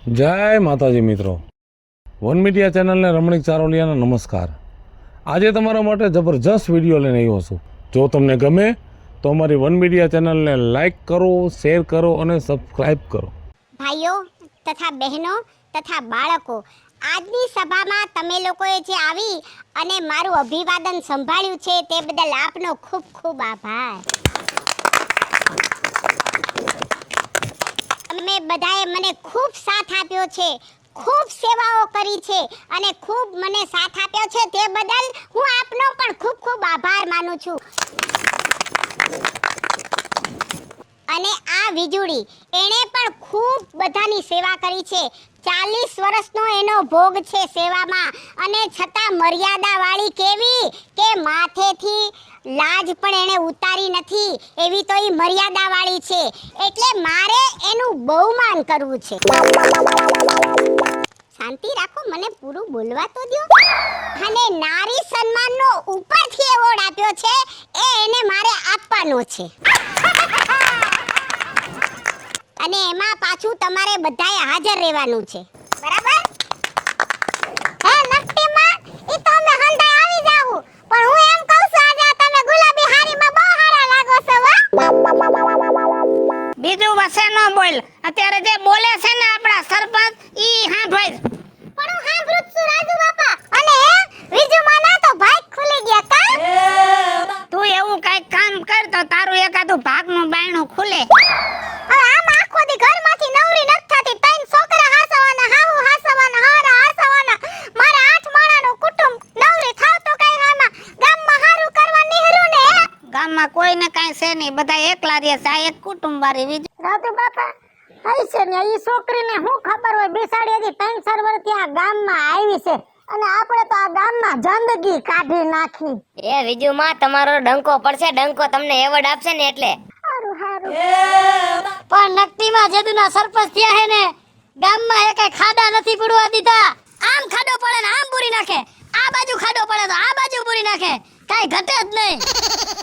જય માતાજી મિત્રો, વન મીડિયા ચેનલને રમણીક ચારોલિયાના નમસ્કાર। આજે તમારા માટે જબરજસ્ત વિડીયો લઈને આવ્યો છું। જો તમને ગમે તો અમારી વન મીડિયા ચેનલને લાઈક કરો, શેર કરો અને સબસ્ક્રાઈબ કરો। ભાઈઓ તથા બહેનો તથા બાળકો, આજની સભામાં તમે લોકોએ જે આવી અને મારું અભિવાદન સંભાળ્યું છે તે બદલ આપનો ખૂબ ખૂબ આભાર। તમે બધાએ મને ખૂબ સાથ આપ્યો છે, ખૂબ સેવાઓ કરી છે અને ખૂબ મને સાથ આપ્યો છે, તે બદલ હું આપનો પણ ખૂબ ખૂબ આભાર માનું છું। અને આ વીજુડી એણે પણ ખૂબ બધાની સેવા કરી છે। 40 વર્ષનો એનો ભોગ છે સેવામાં, અને છતાં મર્યાદાવાળી કેવી કે માથેથી લાજ પણ એણે ઉતારી નથી, એવી તો એ મર્યાદાવાળી છે। એટલે મારે એનું બહુમાન કરવું છે। શાંતિ રાખો, મને પૂરું બોલવા તો દો। અને નારી સન્માનનો ઉપરથી એવોર્ડ આપ્યો છે, એ એને મારે આપવાનો છે। અને એમાં પાછું તમારે બધાએ હાજર રહેવાનું છે, બરાબર? હે નકટીમાં, ઈ તો અમે હંધાઈ આવી જાવું, પણ હું એમ કહું છું આજે તમે ગુલાબી હારીમાં બહુ હારા લાગો છો હો। બીજું વસે ન બોલ, અત્યારે જે બોલે છે ને આપણા સરપંચ ઈ હાંભળ। પણ હું હાંભળું છું રાજુ બાપા, અને હે વિજુમાં ના તો ભાગ ખુલી ગયા કા? તું એવું કઈક કામ કર તો તારું એકાદું ભાગનું બાયણું ખુલે। હવે આમ આખો દી ઘરમાંથી નવરી નથી થતી, ત્રણ છોકરા હાસવાના, હાહુ હાસવાના, હારા હાસવાના, મારે 8 માણાનું કુટુંબ, નવરી થાવ તો કઈ આમાં ગામમાં હારું કરવા નીહરું ને? ગામમાં કોઈને કાઈ છે નહીં, બધા એકલા રહે છે, આ એક કુટુંબ વાળી બીજું રાજુ બાપા આઈ છે ને ઈ છોકરીને શું ખબર હોય, બિસાડી હજી 3-4 વર્ષથી આ ગામમાં આવી છે અને આપણે તો આ ગામમાં જિંદગી કાઢી નાખી। એ વિજુમાં તમારો ડંકો પડશે, ડંકો તમને એવોર્ડ આપશે ને એટલે હારું હારું। પણ નકટીમાં જેદુના સરપંચ થયા હે ને, ગામમાં એકે ખાડા નથી પડવા દીધા। આમ ખાડો પડે ને આમ પૂરી નાખે, આ બાજુ ખાડો પડે તો આ બાજુ પૂરી નાખે, કાઈ ઘટે જ નહીં।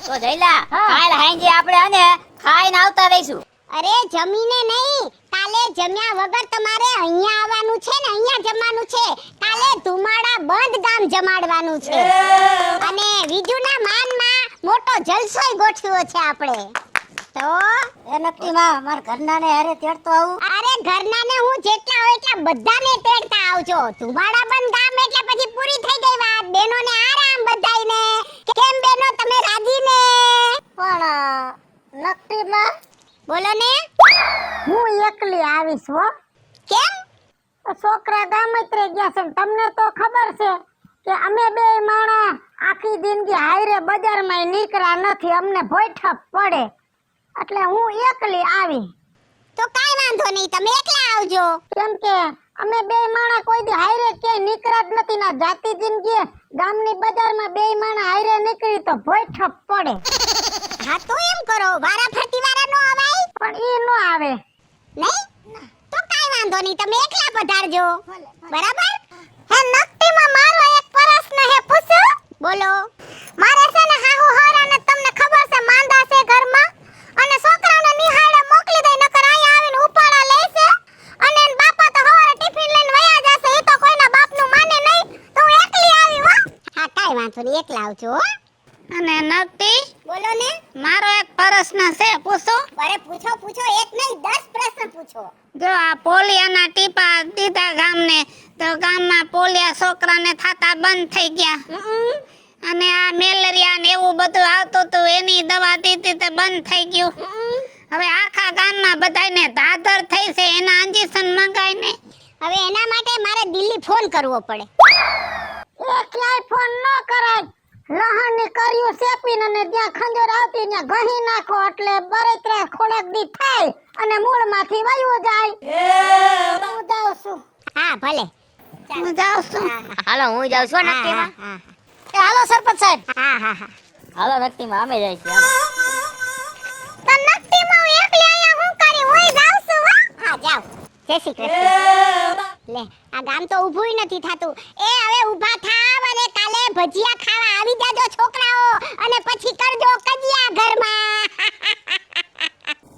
તો જઈલા કાલ હાંજે આપણે આને ખાઈને આવતા રહીશું। અરે જમીને નહીં, કાલે જમ્યા વગર તમારે અહીંયા આવવાનું છે ને અહીંયા જમવાનું છે। કાલે ધુમાડા બંધ ગામ જમાડવાનું છે, અને વિજુના માનમાં મોટો જલસોય ગોઠવ્યો છે આપણે। તો એ નક્કીમાં માર ઘરનાને હારે તેડતો આવું। અરે ઘરનાને હું જેટલા હોય એટલા બધાને તેડતા આવજો। ધુમાડા બંધ ગામ એટલે પછી પૂરી થઈ ગઈ વાત, બેનોને આરામ બધાયને। કેમ બેનો, તમે રાજી ને? પણ નક્કીમાં બોલો ને, હું એકલી આવીશ હો। કેમ? છોકરા ગામત્રે ગયા છે, તમને તો ખબર છે કે અમે બે માણા આખી જિંદગી હાયરે બજારમાં નીકળ્યા નથી, અમને ભોયઠપ પડે એટલે હું એકલી આવી। તો કાઈ વાંધો નહીં, તમે એકલા આવજો। કેમ કે અમે બે માણા કોઈ દી હાયરે ક્યાંય નીકળ્યા જ નથી, ના જાતી જિંદગી ગામની બજારમાં બે માણા હાયરે નીકળી તો ભોયઠપ પડે। હા તો એમ કરો, વારા ફરતી વારા નો આવાય? પણ ઈ નો આવે નહીં? તો કાઈ વાંધો નહીં, તમે એકલા પધારજો, બરાબર? હે નકટીમાં મારો એક પ્રશ્ન હે, પૂછું? બોલો। મારે છે ને હાહુ હારાને તમને ખબર છે માંદા છે ઘરમાં, અને છોકરાને નિહાળે મોકલી દે, નકર અહીંયા આવીને ઉપાડા લેશે, અને એન બાપા તો હવારે ટિફિન લઈને વયા જશે, ઈ તો કોઈના બાપનું માને નહીં, તો હું એકલી આવી હો। હા કાઈ વાંધો નહીં, એકલા આવજો હો। અને નક્કી બોલો ને। મારો એક પ્રશ્ન છે, પૂછો? અરે પૂછો પૂછો, એક નહીં 10 પ્રશ્ન પૂછો। જો આ પોલિયાના ટીપા દીધા ગામને, તો ગામમાં પોલિયા છોકરાને થાતા બંધ થઈ ગયા, અને આ મેલેરિયા ને એવું બધું આવતું હતું, એની દવા દીધી તે બંધ થઈ ગયું। હવે આખા ગામમાં બધાયને ધાધર થઈ છે, એના ઇન્જેક્શન મંગાય ને। હવે એના માટે મારે દિલ્હી ફોન કરવો પડે। એ ક્યાંય ફોન ન કરાય, લહણની કર્યું શેપીને અને જ્યાં ખંજર આવતી ત્યાં ઘહી નાખો એટલે બરેતરા ખોરાક દી થાય અને મૂળમાંથી વયો જાય। હું જાઉં છું। હા ભલે, હું જાઉં છું। હાલો હું જાઉં છું નક્કીમાં। હા એ હાલો સરપંચ સાહેબ। હા હા હા। હાલો નક્કીમાં અમે જઈશું। તો નકટીમાં હું એકલી અહીંયા હું કરી, હું જાઉં છું હો। હા જાવ, જય શ્રી કૃષ્ણ। લે આ ગામ તો ઊભુંય નથી થાતું। એ હવે ઊભા થાવ અને કાલે ભજીયા ખાવા આવી જાજો છોકરાઓ, અને પછી કરજો કજિયા ઘરમાં।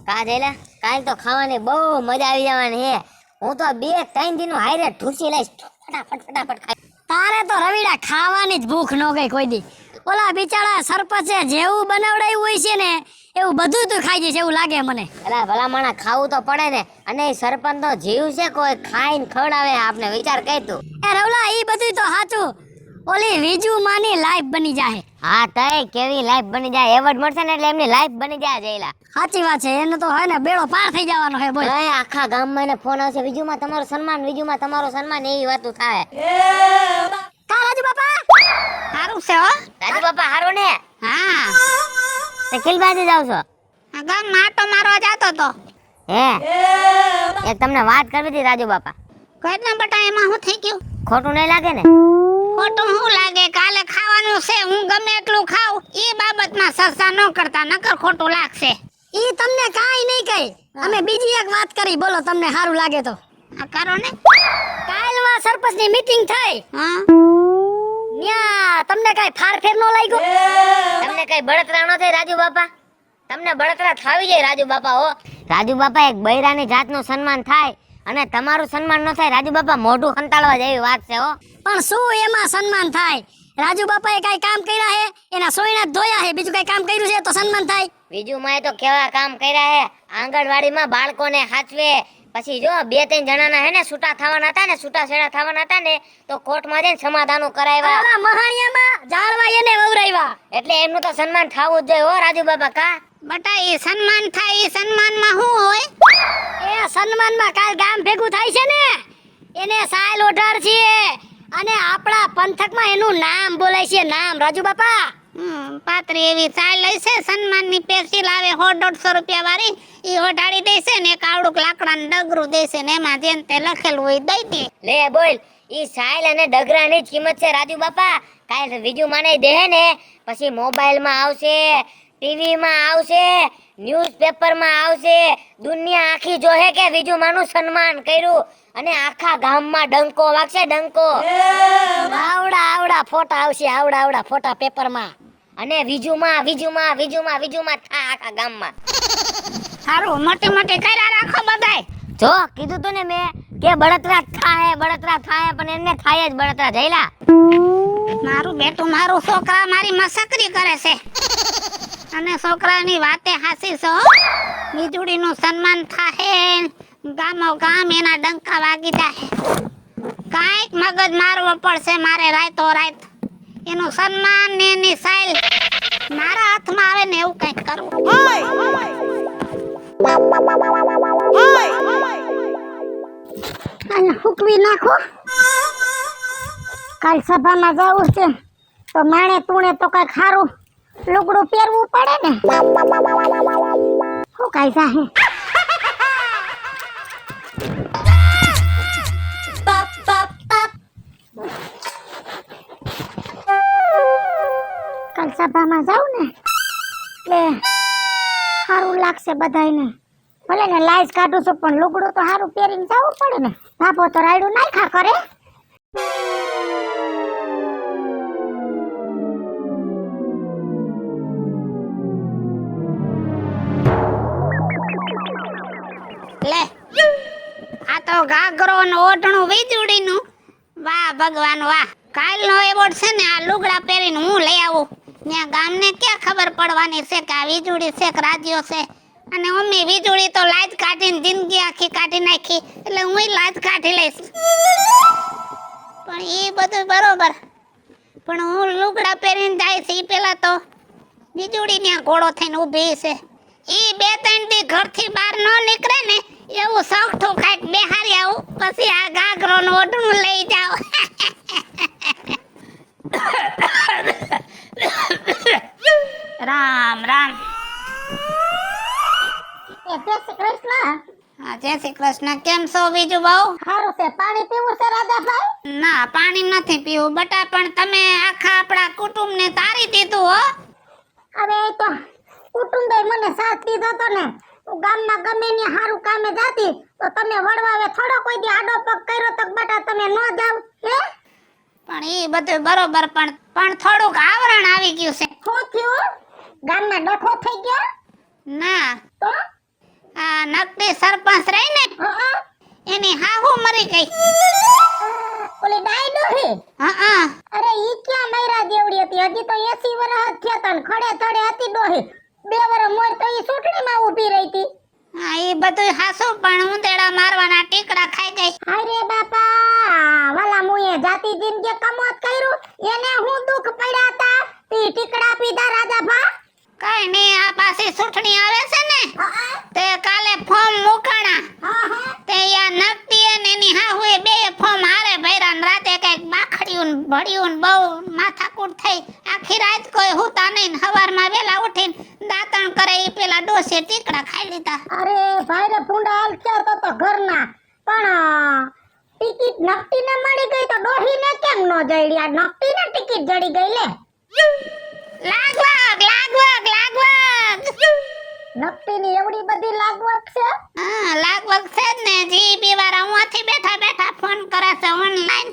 કા જઈલા કાલ તો ખાવાની બહુ મજા આવી જવાની હે। હું તો 2-3 દિનો હારે ઢૂસી લઈશ ફટાફટ ખાઈ. તારે તો રવિડા ખાવાની જ ભૂખ ન ગઈ કોઈ દી. ઓલા બિચારા સરપંચે જેવું બનાવડાયું હોય છે ને એવું બધું તું ખાઈ જઈશ એવું લાગે મને. એલા ભલા માણા ખાવું તો પડે ને. અને ઈ સરપંચ તો જીવ છે, કોઈ ખાઈને ખવડાવે આપને. વિચાર કર તું. એ રવલા ઈ બધું તો સાચું. ઓલી વિજુ માની લાઈફ બની જાય. હા તય કેવી લાઈફ બની જાય. એવોર્ડ મળશે ને એટલે એમની લાઈફ બની જાય જયલા. સાચી વાત છે. એને તો હોય ને બેડો પાર થઈ જવાનો હે બોલ. તય આખા ગામમાં એને ફોન આવશે, વિજુમાં તમારું સન્માન, વિજુમાં તમારું સન્માન, એવી વાતો થાય. કા રાજુ બાપા સારું છે હો. રાજુ બાપા હારો ને? હા તે કિલ બાજુ જાવ છો? આ ગામમાં આટો મારવા જાતો તો. હે એક તમને વાત કરવી હતી રાજુ બાપા. કઈ બટા એમાં શું થઈ ગયું? ખોટું નહીં લાગે ને? ખોટું શું લાગે? કાલે ખાવાનું છે, હું ગમે એટલું ખાઉં એ બાબતમાં સસ્તા ન કરતા, નકર ખોટું લાગશે. ઈ તમને કાઈ નહીં કહી. અમે બીજી એક વાત કરી, બોલો તમને સારું લાગે તો. આ કરો ને. કાલવા સરપંચની મીટિંગ થઈ. હા ન્યા તમને કાઈ ફારફેર નો લાગ્યો? તમને કઈ બળતરા ન થઈ રાજુ બાપા? તમને બળતરા થાવી જાય રાજુ બાપા હો. રાજુ બાપા એક બૈરાની જાતનું સન્માન થાય અને તમારું સન્માન ન થાય રાજુ બાપા, મોઢું ખંતાળવા જેવી વાત છે હો. પણ શું એમાં સન્માન થાય? રાજુ બાપાએ કઈ કામ કર્યા હે? એના સોયણા જ ધોયા હે, બીજું કઈ કામ કર્યું છે તો સન્માન થાય? બીજું માં તો કેવા કામ કર્યા હે. આંગણવાડીમાં બાળકોને હાચવે. પછી જો 2-3 જણાના હે ને છૂટા થવાના હતા ને, છૂટા છેડા થવાના હતા ને, તો કોર્ટમાં જઈને સમાધાનો કરાવ્યા. ઓલા મહાણિયામાં જાળવા એને વવરાવ્યા. એટલે એમનું તો સન્માન થાવું જ જોઈએ હો રાજુ બાપા. કા બટા એ સન્માન થાય, એ સન્માનમાં શું હોય? એ સન્માનમાં કાલ ગામ ભેગું થાય છે ને, એને સાયલ ઓઢાર છે અને આપણા પંથકમાં એનું નામ બોલાય છે. નામ રાજુ બાપા. પાત્રી એવી ચાલ છે, સન્માનની પેન્સિલ આવે 100-150 રૂપિયા વાળી, ઈ ઓઢાડી દેશે ને એક આવડું લાકડાનું ડગરું દેશે ને એમાં જેને તે લખેલું હોય દઈ દે. લે બોલ, ઈ સાયલ અને ડગરાની જ કિંમત છે રાજુ બાપા. કાલ બીજું માને દે ને પછી મોબાઈલમાં આવશે, ટીવીમાં આવશે, ન્યૂઝપેપરમાં આવશે, દુનિયા આખી જોહે કે બીજું માનું સન્માન કર્યું. અને આખા ગામમાં ડંકો વાગશે, ડંકો. આવડા ફોટા આવશે, આવડા ફોટા પેપરમાં. અને વિજુમાં થા આખા ગામમાં. સારું મોટી કર્યા રાખો બધાય. જો કીધું તું ને મેં કે બળતરા થાય પણ એમને થાય જ બળતરા જઈલા. મારું બેટું, મારું છોકરા મારી મસ્કરી કરે છે અને છોકરાની વાતે હાસી છો. વીજળીનું સન્માન થાહે, ગામો ગામ એના ડંકા વાગી જાય. કાંઈક મગજ મારવો પડશે મારે રાતો રાત. એનું સન્માન ને એની સાઈલ મારા હાથમાં આવે ને એવું કંઈક કરવું. અને હુકવી નાખો. કાલ સભામાં જવું છે તો માણે તુણે તો કઈ ખારું લુગડું પહેરવું પડે ને. હું કાઈ જાહે. કાલ સભામાં જાઉં ને એટલે સારું લાગશે બધાયને. ભલે ને લાઈસ કાઢું છું પણ લુગડું તો સારું પહેરીને જવું પડે ને. બાપો તો રાયડું નાખ્યા કરે. લે આ તો ગાગરો ને ઓઢણું વીજળીનું. વાહ ભગવાન વાહ. કાલનો એવોર્ડ છે ને, આ લુગડા પહેરીને હું લઈ આવું. ત્યાં ગામને ક્યાં ખબર પડવાની છે કે આ વીજળી છે કે રાજીઓ છે. અને મમ્મી વીજળી તો લાજ કાઢીને જિંદગી આખી કાઢી નાખી, એટલે હું લાજ કાઢી લઈશ. પણ એ બધું બરોબર, પણ હું લુગડા પહેરીને જાય છે એ પેલા તો વીજળી ત્યાં ઘોડો થઈને ઊભી છે. ઈ 2-3 દી ઘરથી બહાર ન નીકળે ને એવું સૌઠું ખાઈક બેહારી આવું, પછી આ ગાગરો નું ઓઢણું લઈ જાવ. રામ રામ. જય શ્રી કૃષ્ણ. હા જય શ્રી કૃષ્ણ. કેમ છો બીજું બહુ? સારું છે. પાણી પીવું છે રાધાભાઈ? ના પાણી નથી પીવું બટા, પણ તમે આખા આપણા કુટુંબને તારી દીધું હો. હવે તો કુટુંબે મને સાથ દીધો તો ને. હું ગામમાં ગમે ને હારું કામે જાતી તો તમે વડવાવે થોડો કોઈ દી આડો પગ કર્યો તો બટા તમે ન જાવ હે? પણ એ બધું બરોબર, પણ થોડુંક આવરણ આવી ગયું છે. શું થયું? ગામમાં ડખો થઈ ગયો? ના તો આ નકલી સરપંચ રહી ને હા એની હાવ મરી ગઈ. ઓલી ડાઈ ડોહી હા અરે ઈ ક્યાં મયરા દેવડી હતી હજી તો 80 વર્ષ જ થયા તા ને ખડે થડે હતી ડોહી 2 વર્ષ મોર તો ઈ ચૂંટણીમાં ઊભી રહી હતી હા એ બધું હાસું પણ ઉંદેડા મારવાના ટીકડા ખાઈ ગઈ. અરે બાપા વાલા મુએ જાતી જિંદગી કમોત કર્યું એને હું દુખ પડ્યા તા તી ટીકડા પીધા રાજા ભા કઈ નહીં આ પાછી ચૂંટણી આવે છે ને તે કાલે ફોર્મ મુકાણા તે યા નકટી અને એની હાહુએ બે ફોર્મ હારે ભર્યા ને રાતે કઈક બાખડ્યું ને ભળ્યું ને બહુ માથાકૂટ થઈ આખી રાત કોઈ હુતા નહીં ને હવારમાં વેલા ઉઠીને દાંતણ કરે ઈ પેલા ડોસે ટીકડા ખાઈ લીધા. અરે ભાઈ રે ફૂંડા હાલ ક્યાં તો ઘરના પણ ટિકિટ નકટીને મળી ગઈ તો ડોહીને કેમ નો જડી આ નકટીને ટિકિટ જડી ગઈ લે લાગવગ નકટીની એવડી બધી લાગવગ છે હા લાગવગ છે જ ને જીબી વાળા ઉંથી બેઠા બેઠા ફોન કરે છે ઓનલાઈન.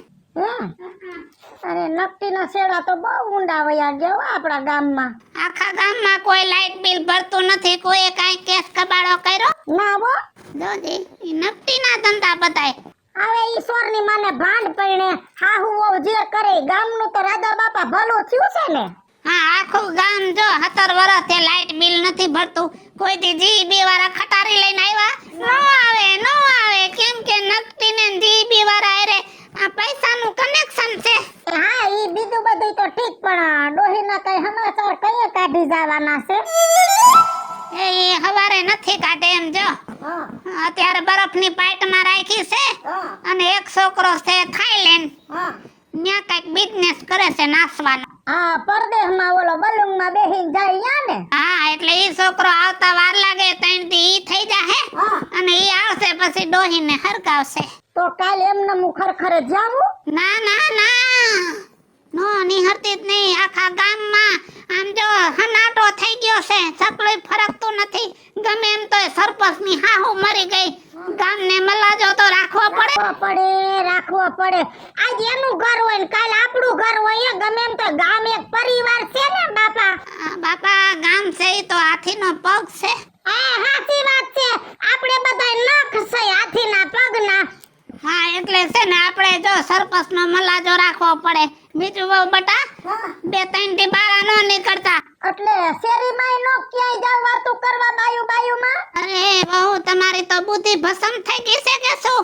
અરે નકટીના શેડા તો બહુ ઊંડા વયા ગયા આપણા ગામમાં આખા ગામમાં કોઈ લાઈટ બિલ ભરતું નથી કોઈ કાઈ કેસ કબાડો કર્યો ના હો દોજી ઈ નકટીના ધંધા બતાય. હવે ઈશ્વરની માને ભાંડ પૈણે હાહુ વહુ જે કરે ગામનું તો રાજા બાપા ભલું થયું છે ને હા આખું ગામ જો 17 વર્ષથી લાઈટ બિલ નથી ભરતું કોઈ દી જીબી વાળા ખટારી લઈને આવ્યા નો આવે કેમ કે નકટીને જીબી વાળા અરે આ પૈસાનું કનેક્શન છે. હા ઈ બીજું બધું તો ઠીક પણ ડોહીના કઈ સમાચાર કઈએ કાઢી જવાના છે એ હવારે નથી કાઢે એમ જો અત્યારે બરફની પાઇટમાં રાખી છે અને એક છોકરો છે થાઈલેન્ડ ન્યા કઈક બિઝનેસ કરે છે નાસવાનો. હા પરદેશમાં ઓલો બલુંગમાં બેહીને જાય યા ને હા એટલે ઈ છોકરો આવતા વાર લાગે તઈન દી ઈ થઈ જાહે અને ઈ આવશે પછી ડોહીને હરગાવશે. તો કાલ એમને હું ખરખરે જાવું ના નો નિહરતી જ નહીં આખા ગામમાં આમ જો હનાટો થઈ ગયો છે સકલોય ફરકતું નથી ગમે એમ તોય સરપંચની હાહુ મરી ગઈ ગામને મલાજો તો રાખવો રાખવો પડે આજ એનું ઘર હોય ને કાલ આપણું ઘર હોય ગમે એમ તો ગામ એક પરિવાર છે ને બાપા બાપા ગામ છે ઈ તો હાથીનો પગ છે. હા સાચી વાત છે આપણે બધાય નખ છે હાથીના પગના હા એટલે છે ને આપણે જો સરપંચનો મલાજો રાખવો પડે બીજું બહુ બટા 2-3 થી બારા નો નીકળતા એટલે શેરીમાં નો ક્યાંય જાવ વાતું કરવા બાયુમાં અરે બહુ તમારી તો બુદ્ધિ ભસમ થઈ ગઈ છે કે શું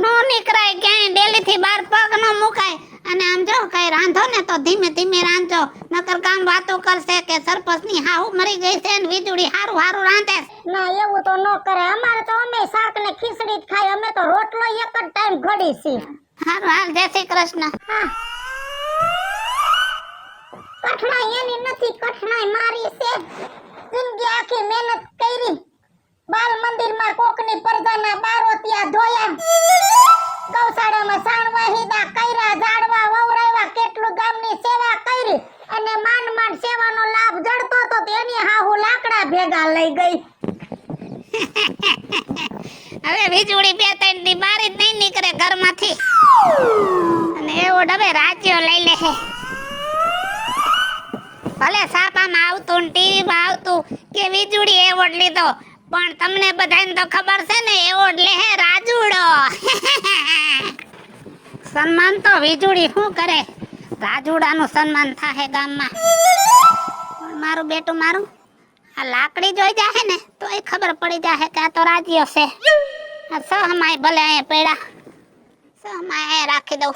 નો નીકળાય ક્યાંય ડેલી થી બાર પગ નો મુકાય અને આમ જો કઈ રાંધો ને તો ધીમે ધીમે રાંધો નકર ગામ વાતો કરશે કે સરપંચની હાહુ મરી ગઈ છે ને વીજળી હારું રાંધે. ના એવું તો ન કરે અમારે તો અમે શાક ને ખીચડી જ ખાય અમે તો રોટલો એક જ ટાઈમ ઘડી છે. હારું હાલ જય શ્રી કૃષ્ણ. કઠણાઈ એની નથી કઠણાઈ મારી છે જિંદગી આખી મહેનત કરી બાલ મંદિરમાં કોકની પરદાના બારોતિયા ધોયા ગૌશાળામાં સાણવા હીદા કર્યા ઝાડવા વવરાવ્યા કેટલું ગામની સેવા કરી અને માંડ સેવાનો લાભ જડતો તો તેની હાહુ લાકડા ભેગા લઈ ગઈ. હવે વીજળી 2-3 દી બારી જ નહીં નીકળે ઘરમાંથી અને એવો ડબે રાજ્યો લઈ લે છે. ભલે છાપામાં આવતું ને ટીવીમાં આવતું કે વીજળી એવોર્ડ લીધો પણ તમને બધાને તો ખબર છે ને એવોર્ડ લે હે રાજુડો. સન્માન તો વીજળી શું કરે રાજુડાનું સન્માન થાહે ગામમાં. પણ મારું બેટું મારું આ લાકડી જોઈ જાહે ને તો એ ખબર પડી જાહે કે આ તો રાજ્ય છે. આ સહમાય ભલે અહીંયા પેડા સહમાય અહીંયા રાખી દઉં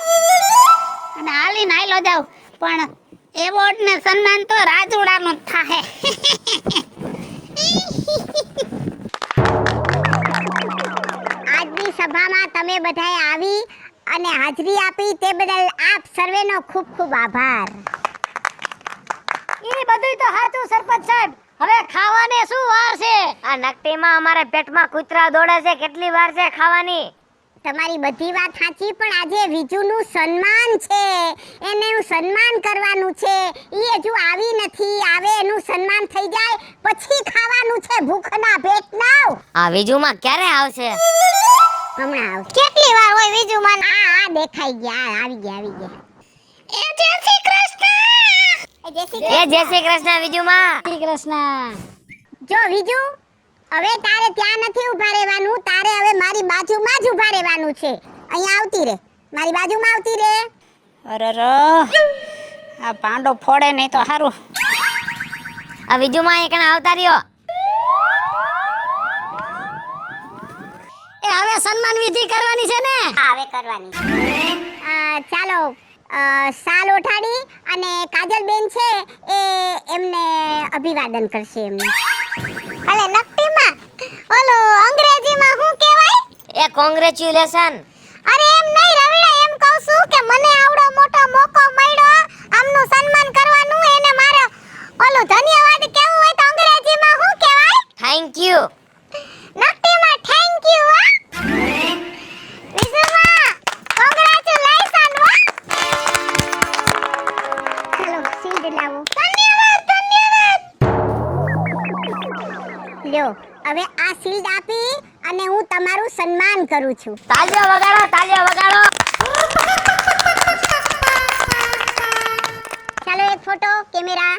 અને હાલીને હાલો જાવ પણ એવોર્ડ ને સન્માન તો રાજુડાનું જ થાહે. આજની સભામાં તમે બધાએ આવી અને હાજરી આપી તે બદલ આપ સર્વેનો ખૂબ ખૂબ આભાર. ઈ બધુંય તો સાચું સરપંચ સાહેબ હવે ખાવાને શું વાર છે આ નકટીમાં અમારા પેટમાં કૂતરા દોડે છે કેટલી વાર છે ખાવાની. તમારી બધી વાત સાચી પણ આજે વિજુનું સન્માન છે એનું સન્માન કરવાનું છે ઈ હજુ આવી નથી આવે એનું સન્માન થઈ જાય પછી ખાવાનું છે ભૂખના પેટ ના આ વીજુમાં ક્યારે આવશે? હમણાં આવ કેટલી વાર હોય વિજુમાં આ દેખાઈ ગયા આવી ગયા એ જય શ્રી કૃષ્ણ. જય શ્રી કૃષ્ણ વીજુમાં. શ્રી કૃષ્ણ જો વિજુ હવે તારે ત્યાં નથી ઊભા રહેવાનું, તારે હવે મારી બાજુમાં જ ઊભા રહેવાનું છે. અહીંયા આવતી રે, મારી બાજુમાં આવતી રે. અરે આ પાંડો ફોડે નહીં તો સારું. આ વિજુમાં એક આવતા રહ્યો. એ હવે સન્માન વિધિ કરવાની છે ને? હા, હવે કરવાની. ચાલો, શાલ ઓઠાડી અને કાજલ બેન છે એ એમને અભિવાદન કરશે એમને. અલે નકટીમાં ઓલો અંગ્રેજીમાં શું કહેવાય? એ કોંગ્રેચ્યુલેશન. અરે એમ નહીં રવિડા, એમ કહું છું કે મને આવડો મોટો મોકો મળ્યો આમનું સન્માન કરવાનું, એને મારે ઓલો ધન્યવાદ કહેવું હોય તો અંગ્રેજીમાં શું કહેવાય? Thank you. નકટીમાં થેન્ક યુ. વિશુમા કોંગ્રેચ્યુલેશન હો. ચલો શીલ્ડ લાવો. ધન્યવાદ. લ્યો, હવે આ શીલ્ડ આપી અને હું તમારું સન્માન કરું છું. તાળીઓ વગાડો, તાળીઓ વગાડો. ચાલો એક ફોટો કેમેરા.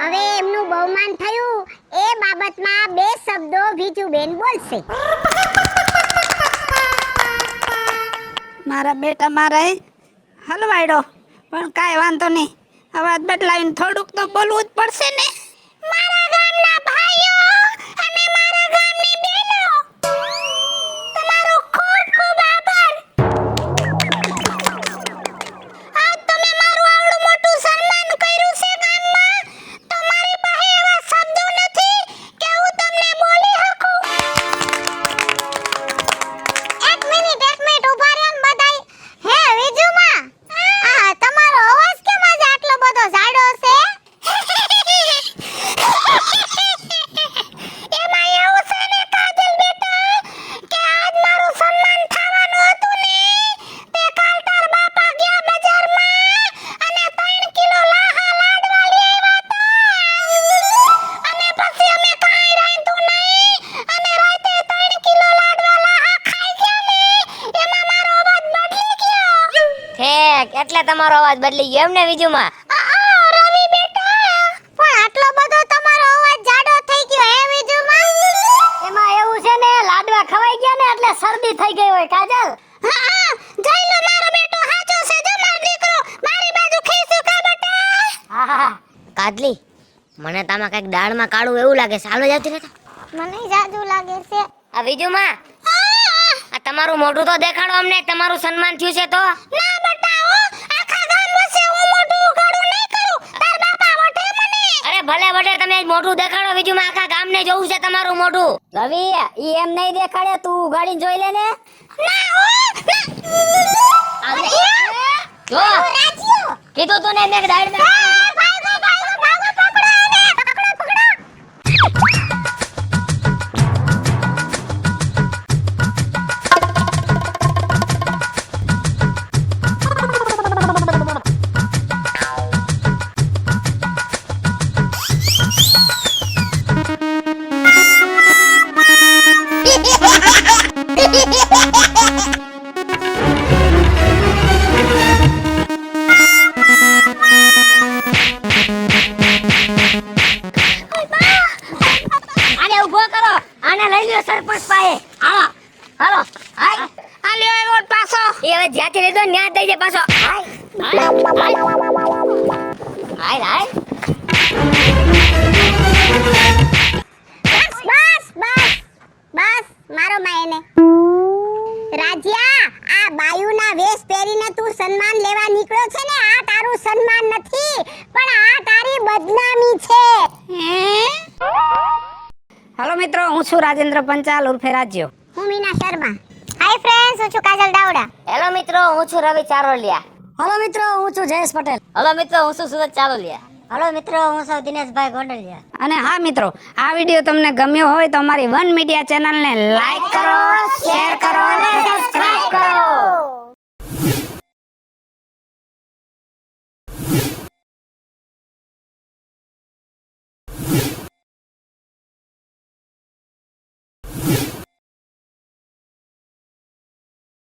હવે એમનું બહુમાન થયું એ બાબતમાં બે શબ્દો વિજુબેન બોલશે. મારા બેટા મારા હલવાડ્યો, પણ કાંઈ વાંધો નહીં. અવાજ બદલાવીને થોડુંક તો બોલવું જ પડશે ને. મારા ગામના ભાઈઓ અને મારા ગામની બહેનો, તમારો ખૂબ ખૂબ આભાર. આજ તમે મારું આવડું મોટું સન્માન કર્યું છે ગામમાં, તો મારી પાસે એવા શબ્દો નથી કે હું તમને બોલી શકું. એક મિનિટ ઊભા રહો ને બધાય. હે વિજુમાં, તમારો અવાજ કેમ આજે આટલો બધો જાડો છે? એમાં એવું છે ને કાજલ બેટા કે આજ મારું સન્માન થવાનું હતું ને, તે કાલ તાર બાપા ગયા બજારમાં અને 3 કિલો લાહા લાડવા લઈ આવ્યા હતા. અને પછી અમે કાંઈ રાંધ્યું નહીં અને રાતે 3 કિલો લાડવા લાહા ખાઈ ગયા ને, એમાં મારો અવાજ બદલી ગયો. ઠેક, એટલે તમારો અવાજ બદલી ગયો એમ ને વિજુમાં? રવિ બેટા, પણ આટલો બધો તમારો અવાજ જાડો થઈ ગયો હે વિજુમાં? એમાં એવું છે ને, લાડવા ખવાઈ ગયા ને એટલે શરદી થઈ ગઈ હોય કાજલ. હા, જોઈ લો મારો બેટો સાચો છે, જો મારો દીકરો મારી બાજુ ખેંચ્યું કા બેટા. હા, કાજલી, મને તામાં કઈક દાળમાં કાળું એવું લાગે છે. હાલો જતી રહેતા. મને જાજુ લાગે છે. આ વિજુમાં, આ તમારું મોઢું તો દેખાડો અમને. તમારું સન્માન થયું છે તો? ના બેટા, આખા ગામ વસે હું મોઢું ઉઘાડું નહીં કરું. તાર બાપા વઢે મને. અરે ભલે ભલે, તમે મોઢું દેખાડો વિજુમાં. આખા ગામને જોવું છે તમારું મોઢું. રવિ, ઈ એમ નહીં દેખાડે, તું ગાડીને જોઈ લે ને. ના જો રાજ્યો. કીધું તું ને મેં દાળ ભાગો પકડો એને. પકડો. આને ઊભો કરો. આને લઈ લ્યો સરપંચ પાસે. હાલો હાલો. હાય આ લ્યો એ વોટ પાછો. એ હવે જ્યાંથી લીધો ન્યા દઈ દે પાછો. હાય હાય. બસ મારો માં એને. રાજ્યા, આ બાયુના વેશ પહેરીને તું સન્માન લેવા નીકળ્યો છે ને, આ તારું સન્માન નથી પણ આ તારી બદનામી છે. હાલો મિત્રો, હું છું રાજેન્દ્ર પંચાલ ઉર્ફે રાજ્યો. હું મીના શર્મા. હાય ફ્રેન્ડ્સ, હું છું કાજલ દાવડા. હેલો મિત્રો, હું છું રવિ ચારોલિયા. હાલો મિત્રો, હું છું જયેશ પટેલ. હેલો મિત્રો, હું છું સુરત ચારોલિયા. હલો મિત્રો, હું છું દિનેશભાઈ ગોંડલિયા. અને હા મિત્રો, આ વિડીયો તમને ગમ્યો હોય તો અમારી વન મીડિયા ચેનલને લાઈક કરો, શેર કરો અને સબસ્ક્રાઇબ કરો.